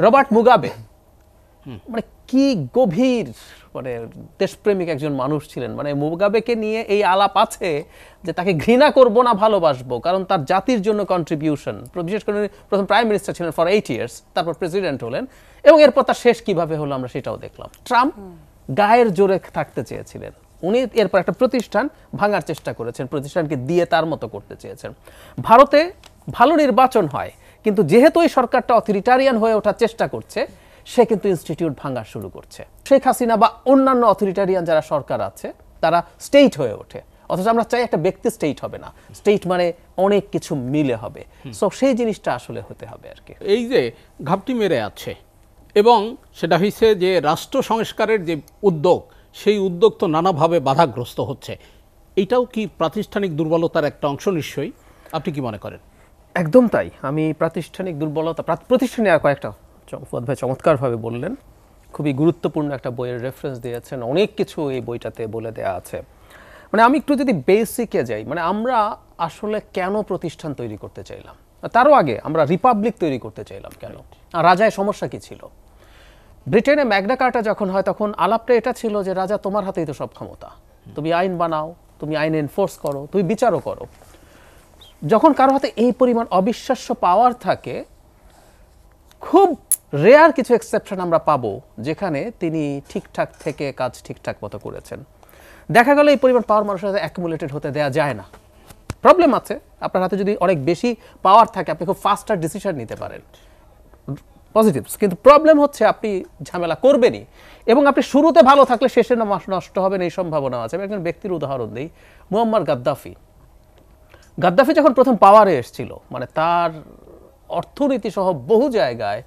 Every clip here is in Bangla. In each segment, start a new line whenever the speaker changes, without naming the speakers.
রবার্ট মুগাবে মানে কি গভীর মানে দেশপ্রেমিক একজন মানুষ ছিলেন। মানে মুগাবেকে নিয়ে এই আলাপ আছে যে তাকে ঘৃণা করব না ভালোবাসবো, কারণ তার জাতির জন্য কন্ট্রিবিউশন, বিশেষ করে প্রথম প্রাইম মিনিস্টার ছিলেন ফর 8 ইয়ার্স, তারপর প্রেসিডেন্ট হলেন, এবং এরপর তার শেষ কিভাবে হলো আমরা সেটাও দেখলাম। ট্রাম্প গায়ের জোরে থাকতে চেয়েছিলেন, উনি এরপর একটা প্রতিষ্ঠান ভাঙার চেষ্টা করেছেন, প্রতিষ্ঠানকে দিয়ে তার মতো করতে চেয়েছেন। ভারতে ভালো নির্বাচন হয়, কিন্তু যেহেতু এই সরকারটা অথরিটারিয়ান হয়ে ওঠার চেষ্টা করছে, সে কিন্তু ইনস্টিটিউট ভাঙা শুরু করছে। শেখ হাসিনা বা অন্যান্য অথরিটারিয়ান যারা সরকার আছে তারা স্টেট হয়ে ওঠে, অথচ আমরা চাই একটা ব্যক্তি স্টেট হবে না, স্টেট মানে অনেক কিছু মিলে হবে। সো সেই জিনিসটা আসলে হতে হবে আর কি।
এই যে ঘাপটি মেরে আছে এবং সেটা হয়েছে যে রাষ্ট্র সংস্কারের যে উদ্যোগ, সেই উদ্যোগ তো নানাভাবে বাধাগ্রস্ত হচ্ছে। এইটাও কি প্রাতিষ্ঠানিক দুর্বলতার একটা অংশ? নিশ্চয়ই। আপনি কি মনে করেন?
একদম তাই। আমি প্রাতিষ্ঠানিক দুর্বলতা, প্রতিষ্ঠানে আর কয়েকটা ফুয়াদ ভাই চমৎকারভাবে বললেন, খুবই গুরুত্বপূর্ণ একটা বইয়ের রেফারেন্স দিয়েছেন, অনেক কিছু এই বইটাতে বলে দেওয়া আছে। মানে আমি একটু যদি বেসিকে যাই, মানে আমরা আসলে কেন প্রতিষ্ঠান তৈরি করতে চাইলাম, তারও আগে আমরা রিপাবলিক তৈরি করতে চাইলাম কেন, আর রাজায় সমস্যা কি ছিল? ব্রিটেনে ম্যাগনা কার্টা যখন হয় তখন আলাপটা এটা ছিল যে রাজা তোমার হাতেই তো সব ক্ষমতা, তুমি আইন বানাও, তুমি আইন এনফোর্স করো, তুমি বিচারও করো। যখন কারো হাতে এই পরিমাণ অবিশ্বাস্য পাওয়ার থাকে, খুব রেয়ার কিছু এক্সেপশন আমরা পাবো যেখানে তিনি ঠিকঠাক থেকে কাজ ঠিকঠাক মতো করেছেন। দেখা গেল এই পরিমাণ পাওয়ার মানুষের সাথে অ্যাকুমুলেটেড হতে দেওয়া যায় না। প্রবলেম আছে, আপনার হাতে যদি অনেক বেশি পাওয়ার থাকে আপনি খুব ফাস্টার ডিসিশন নিতে পারেন, পজিটিভস, কিন্তু প্রবলেম হচ্ছে আপনি ঝামেলা করবেনই, এবং আপনি শুরুতে ভালো থাকলে শেষে নষ্ট হবেন এই সম্ভাবনা আছে। আমি একজন ব্যক্তির উদাহরণ দিই, মুয়াম্মার গাদ্দাফি। গাদ্দাফি যখন প্রথম পাওয়ারে এসেছিল, মানে তার অর্থনীতি সহ বহু জায়গায়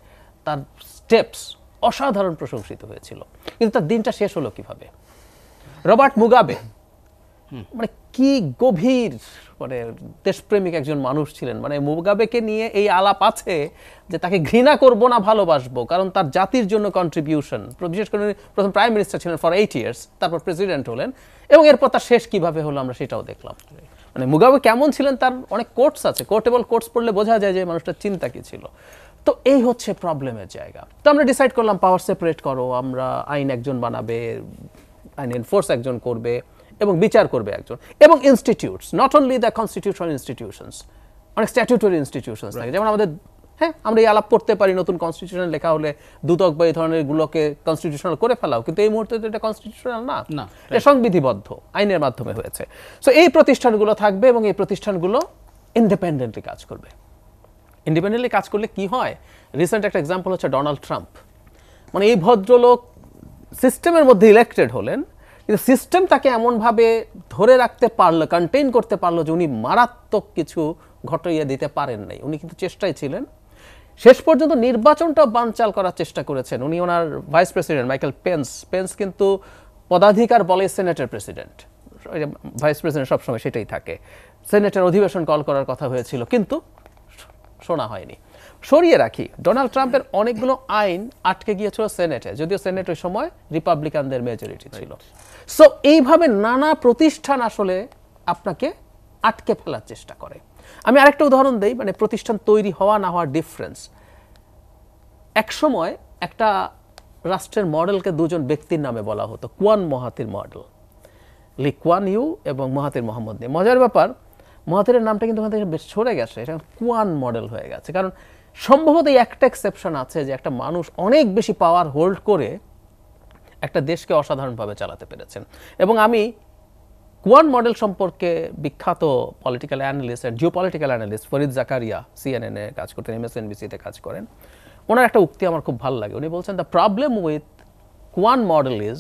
তার স্টেপস অসাধারণ প্রশংসিত হয়েছিল, কিন্তু তার দিনটা শেষ হলো কিভাবে? রবার্ট মুগাবে মানে কি গভীর মানে দেশপ্রেমিক একজন মানুষ ছিলেন। মানে মুগাবেকে নিয়ে এই আলাপ আছে যে তাকে ঘৃণা করব না ভালোবাসবো, কারণ তার জাতির জন্য কন্ট্রিবিউশন, বিশেষ করে প্রথম প্রাইম মিনিস্টার ছিলেন ফর 8 ইয়ার্স, তারপর প্রেসিডেন্ট হলেন, এবং এরপর তার শেষ কিভাবে হলো আমরা সেটাও দেখলাম। মানে মুগাবে কেমন ছিলেন তার অনেক কোটস আছে, কোটেবল কোটস পড়লে বোঝা যায় যে মানুষটার চিন্তা কি ছিল। তো এই হচ্ছে প্রবলেমের জায়গা। তো আমরা ডিসাইড করলাম পাওয়ার সেপারেট করো, আমরা আইন একজন বানাবে, আইন এনফোর্স একজন করবে, এবং বিচার করবে একজন, এবং institutes, not only the constitutional institutions, অনেক স্ট্যাটিউটরি ইনস্টিটিউশনস থাকে, যেমন আমাদের, হ্যাঁ আমরা এই আলাপ করতে পারি নতুন কনস্টিটিউশন লেখা হলে দুদক বা এই ধরনের গুলোকে কনস্টিটিউশনাল করে ফেলাও, কিন্তু এই মুহূর্তে তো এটা কনস্টিটিউশনাল না, এটা সংবিধিবদ্ধ আইনের মাধ্যমে হয়েছে। সো এই প্রতিষ্ঠানগুলো থাকবে এবং এই প্রতিষ্ঠানগুলো ইন্ডিপেন্ডেন্টলি কাজ করবে। ইন্ডিপেন্ডেন্টলি কাজ করলে কি হয়, রিসেন্ট একটা এক্সাম্পল হচ্ছে ডোনাল্ড ট্রাম্প। মানে এই ভদ্রলোক সিস্টেমের মধ্যে ইলেক্টেড হলেন, কিন্তু সিস্টেম তাকে এমনভাবে ধরে রাখতে পারলো, কন্টেইন করতে পারলো যে উনি মারাত্মক কিছু ঘটাইয়া দিতে পারেন নাই। উনি কিন্তু চেষ্টায় ছিলেন, শেষ পর্যন্ত নির্বাচনটাও বানচাল করার চেষ্টা করেছেন। উনি ওনার ভাইস প্রেসিডেন্ট মাইকেল পেন্স কিন্তু পদাধিকার বলে সেনেটের প্রেসিডেন্ট, ভাইস প্রেসিডেন্ট সবসময় সেটাই থাকে, সেনেটের অধিবেশন কল করার কথা হয়েছিল, কিন্তু শোনা হয়নি। সরিয়ে রাখি, ডোনাল্ড ট্রাম্পের অনেকগুলো আইন আটকে গিয়েছিল সেনেটে, যদিও সেনেট ওই সময় রিপাবলিকানদের মেজরিটি ছিল। সো এইভাবে নানা প্রতিষ্ঠান আসলে আপনাকে আটকে ফেলার চেষ্টা করে। আমি আরেকটা উদাহরণ দেই, মানে প্রতিষ্ঠান তৈরি হওয়া না হওয়ার ডিফারেন্স। এক সময় একটা রাষ্ট্রের মডেলকে দুজন ব্যক্তির নামে বলা হতো, কুয়ান মহাতির মডেল, লি কুয়ান ইউ এবং মহাতির মোহাম্মদ নিয়ে। মজার ব্যাপার, মহাতিরের নামটা কিন্তু ওখান থেকে বেশ সরে গেছে, এটা কুয়ান মডেল হয়ে গেছে, কারণ সম্ভবত এই একটা এক্সেপশন আছে যে একটা মানুষ অনেক বেশি পাওয়ার হোল্ড করে একটা দেশকে অসাধারণভাবে চালাতে পেরেছেন। এবং আমি কুয়ান মডেল সম্পর্কে বিখ্যাত political analyst, geopolitical analyst Farid Zakaria, CNN এ কাজ করতেন, MSNBC-তে কাজ করেন, ওনার একটা উক্তি আমার খুব ভালো লাগে। উনি বলছেন, the problem with Kuan model is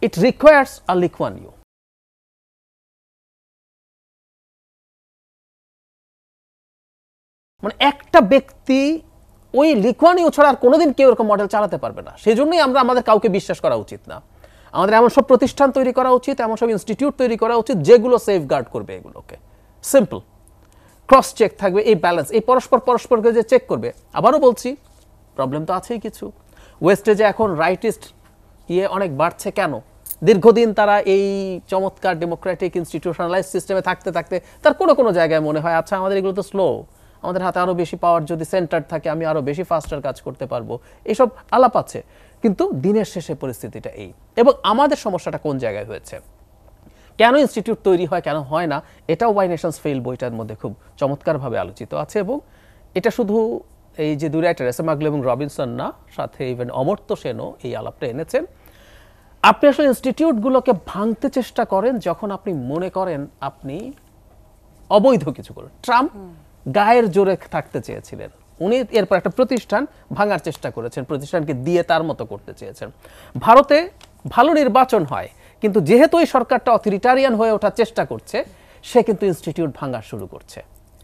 it requires a Lee Kuan Yew. মানে একটা ব্যক্তি ওই লি কুয়ান ইউ ছাড়া আর কোনোদিন কেউ এরকম মডেল চালাতে পারবে না। সেই জন্যই আমাদের কাউকে বিশ্বাস করা উচিত না। আমাদের এমন সব প্রতিষ্ঠান তৈরি করা উচিত, এমন সব ইনস্টিটিউট তৈরি করা উচিত যেগুলো সেফগার্ড করবে এগুলোকে। সিম্পল, ক্রস চেক থাকবে, এই ব্যালেন্স, এই পরস্পরকে যে চেক করবে। আবারও বলছি, প্রবলেম তো আছেই কিছু। ওয়েস্টে যে এখন রাইটিস্ট অনেক বাড়ছে কেন? দীর্ঘদিন তারা এই চমৎকার ডেমোক্রেটিক ইনস্টিটিউশনালাইজ সিস্টেমে থাকতে থাকতে তার কোনো জায়গায় মনে হয়, আচ্ছা আমাদের এগুলো তো স্লো, আমাদের হাতে আরো বেশি পাওয়ার যদি সেন্টার থাকে আমি আরো বেশি ফাস্টার কাজ করতে পারবো, এইসব আলাপ আছে। কিন্তু দিনের শেষে পরিস্থিতিটা এই। এবং আমাদের সমস্যাটা কোন জায়গায় হয়েছে, কেন ইনস্টিটিউট তৈরি হয় কেন হয় না, এটাও ওয়াই নেশনস ফেল বইটার মধ্যে খুব চমৎকারভাবে আলোচিত আছে। এবং এটা শুধু এই যে দুই রাইটার এস এম আগলে এবং রবিনসন না, সাথে ইভেন অমর্ত্য সেনও এই আলাপটা এনেছেন। আপনি আসলে ইনস্টিটিউটগুলোকে ভাঙতে চেষ্টা করেন যখন আপনি মনে করেন আপনি অবৈধ কিছু করেন। ট্রাম্প গায়ের জোরে থাকতে চেয়েছিলেন, উনি এরপর একটা প্রতিষ্ঠান ভাঙার চেষ্টা করেছেন, প্রতিষ্ঠানকে দিয়ে তার মতো করতে চেয়েছেন। ভারতে ভালো নির্বাচন হয়, কিন্তু যেহেতু এই সরকারটা অথরিটারিয়ান হয়ে ওঠার চেষ্টা করছে, সে কিন্তু ইনস্টিটিউট ভাঙা শুরু করছে।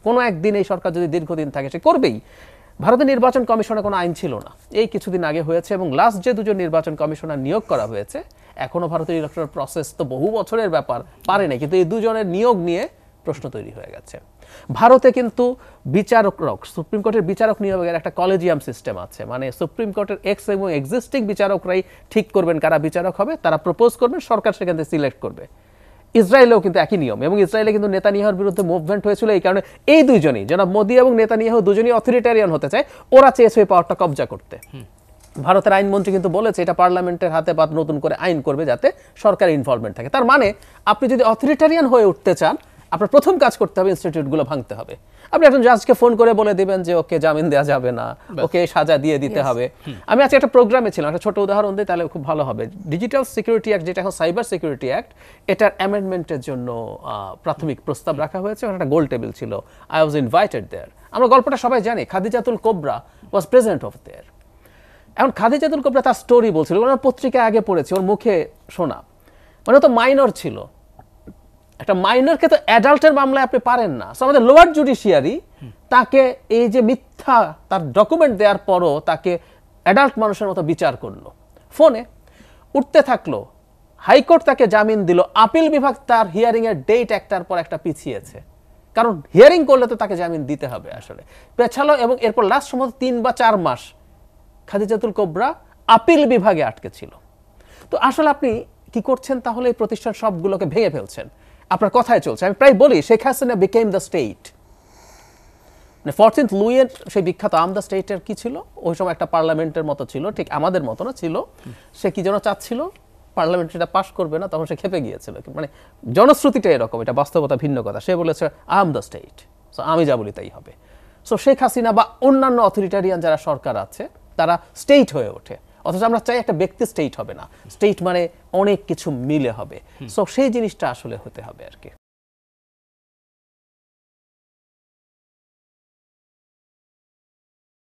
কোনো একদিন এই সরকার যদি দীর্ঘদিন থাকে সে করবেই। ভারতের নির্বাচন কমিশনে কোনো আইন ছিল না, এই কিছুদিন আগে হয়েছে। এবং লাস্ট যে দুজন নির্বাচন কমিশনার নিয়োগ করা হয়েছে, এখনো ভারতের ইলেকট্রাল প্রসেস তো বহু বছরের ব্যাপার, পারে না, কিন্তু এই দুজনের নিয়োগ নিয়ে প্রশ্ন তৈরি হয়ে গেছে। ভারতে কিন্তু বিচারকরা, সুপ্রিম কোর্টের বিচারক নিয়োগের একটা কলেজিয়াম সিস্টেম আছে, মানে সুপ্রিম কোর্টের এক্স এবং এক্সিস্টিং বিচারকরাই ঠিক করবেন কারা বিচারক হবে, তারা প্রপোজ করবেন, সরকার সেখান থেকে সিলেক্ট করবে। ইসরায়েলেও কিন্তু একই নিয়ম, এবং ইসরায়েলে কিন্তু নেতানিয়াহুর বিরুদ্ধে মুভমেন্ট হয়েছিল এই কারণে, এই দুইজনই, জনাব মোদি এবং নেতানিয়াহু দুজনই অথরিটারিয়ান হতে চায়, ওরা চেয়েছে এই পাওয়ারটা কবজা করতে। ভারতের আইনমন্ত্রী কিন্তু বলেছে এটা পার্লামেন্টের হাতে পাত নতুন করে আইন করবে যাতে সরকারের ইনভলভমেন্ট থাকে। তার মানে আপনি যদি অথরিটারিয়ান হয়ে উঠতে চান, আপনার প্রথম কাজ করতে হবে ইনস্টিটিউটগুলো ভাঙতে হবে। আপনি একজন জাজকে ফোন করে বলে দিবেন যে ওকে জামিন দেওয়া যাবে না, ওকে সাজা দিয়ে দিতে হবে। আমি আজকে একটা প্রোগ্রামে ছিলাম, একটা ছোট উদাহরণ দিই তাহলে খুব ভালো হবে। ডিজিটাল সিকিউরিটি অ্যাক্ট, যেটা এখন সাইবার সিকিউরিটি অ্যাক্ট, এটার অ্যামেন্ডমেন্টের জন্য প্রাথমিক প্রস্তাব রাখা হয়েছে, একটা গোল টেবিল ছিল। I was invited there. আমরা গল্পটা সবাই জানি, Khadijatul Kobra was present of there. এখন খাদিজাতুল কোবরা তার স্টোরি বলছিল, ওনার পত্রিকায় আগে পড়েছি, ওর মুখে শোনা, মানে তো মাইনর ছিল। একটা মাইনরকে তো অ্যাডাল্টের মামলায় আপনি পারেন না। সো আমাদের লোয়ার জুডিশিয়ারি তাকে এই যে মিথ্যা তার ডকুমেন্ট দেওয়ার পরও তাকে অ্যাডাল্ট মানুষের মতো বিচার করলো, ফোনে উঠতে থাকলো। হাইকোর্ট তাকে জামিন দিল, আপিল বিভাগ তার হিয়ারিং এর ডেট একটার পর একটা পিছিয়েছে, কারণ হিয়ারিং করলে তো তাকে জামিন দিতে হবে। আসলে পেছালো, এবং এরপর লাস্ট সম্ভবত 3 বা 4 মাস খাদিজাতুল কোবরা আপিল বিভাগে আটকে ছিল। তো আসলে আপনি কি করছেন তাহলে? এই প্রতিষ্ঠান সবগুলোকে ভেঙে ফেলছেন, আপনার কথায় চলছে। আমি প্রায় বলি Sheikh Hasina became the state, মানে 14th লুইয়ের সেই বিখ্যাত আম দ্য স্টেটের কি ছিল, ওই সময় একটা পার্লামেন্টের মতো ছিল, ঠিক আমাদের মতো না ছিল। সে কি যেন চাচ্ছিল, পার্লামেন্ট সেটা পাশ করবে না, তখন সে খেপে গিয়েছিল। মানে জনশ্রুতিটা এরকম, এটা বাস্তবতা ভিন্ন কথা। সে বলেছে আম দ্য স্টেট, সো আমি যা বলি তাই হবে। সো শেখ হাসিনা বা অন্যান্য অথরিটারিয়ান যারা সরকার আছে তারা স্টেট হয়ে ওঠে, অথচ আমরা চাই একটা ব্যক্তি স্টেট হবে না, স্টেট মানে অনেক কিছু মিলে হবে। সো সেই জিনিসটা আসলে হতে হবে আর কি।